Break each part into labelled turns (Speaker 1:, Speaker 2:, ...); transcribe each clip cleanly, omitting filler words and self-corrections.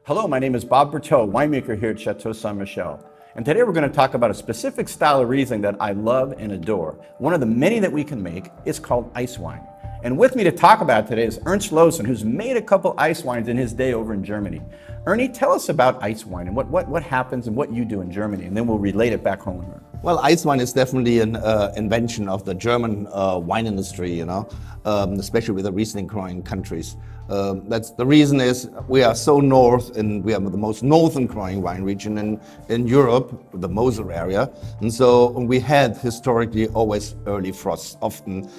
Speaker 1: Hello, my name is Bob Bertheau, winemaker here at Chateau Saint Michel. And today we're going to talk about a specific style of Riesling that I love and adore. One of the many that we can make is called ice wine. And with me to talk about it today is Ernst, who's made a couple ice wines in his day over in Germany. Ernie, tell us about ice wine and what happens and what you do in Germany, and then we'll relate it back home.
Speaker 2: Well, ice wine is definitely an invention of the German wine industry, especially with the Riesling growing countries. That's the reason is we are so north, and we are the most northern growing wine region in Europe, the Moser area. And so we had historically always early frosts, often,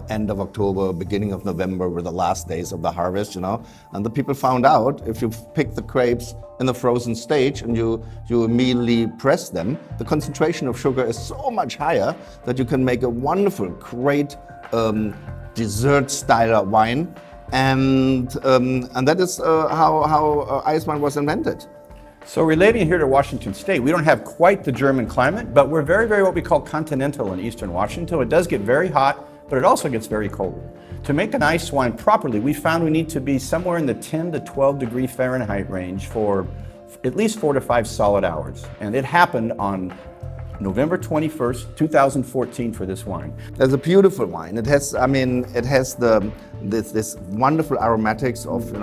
Speaker 2: end of October, beginning of November were the last days of the harvest, And the people found out if you pick the grapes in the frozen stage and you immediately press them, the concentration of sugar is so much higher that you can make a wonderful, great dessert style wine. And that is how ice wine was invented.
Speaker 1: So relating here to Washington State, we don't have quite the German climate, but we're very, very what we call continental in eastern Washington. It does get very hot, but it also gets very cold. To make an ice wine properly, we found we need to be somewhere in the 10 to 12 degree Fahrenheit range for at least 4 to 5 solid hours. And it happened on November 21st, 2014 for this wine.
Speaker 2: It's a beautiful wine. It has this wonderful aromatics of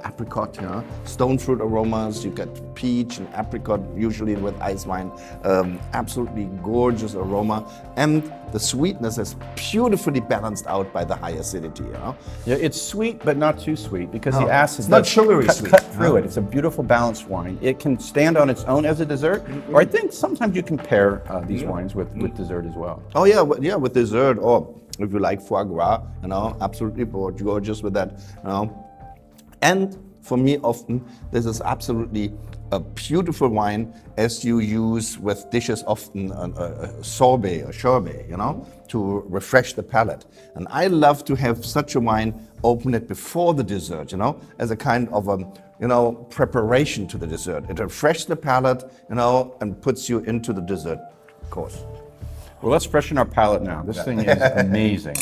Speaker 2: apricot, stone fruit aromas. You get peach and apricot usually with ice wine. Absolutely gorgeous aroma, and the sweetness is beautifully balanced out by the high acidity.
Speaker 1: Yeah, it's sweet but not too sweet because the acid
Speaker 2: not sugary sweet.
Speaker 1: Cut through it. It's a beautiful balanced wine. It can stand on its own as a dessert, or I think sometimes you can pair these wines with dessert as well.
Speaker 2: Oh yeah, with dessert, or if you like foie gras, absolutely gorgeous with that, And for me, often this is absolutely a beautiful wine as you use with dishes, often a sorbet or sherbet, to refresh the palate. And I love to have such a wine, open it before the dessert, as a kind of preparation to the dessert. It refreshes the palate, and puts you into the dessert course.
Speaker 1: Well, let's freshen our palate now. This thing is amazing.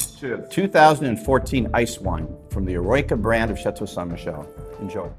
Speaker 1: 2014 ice wine from the Eroica brand of Chateau Saint Michel. Enjoy.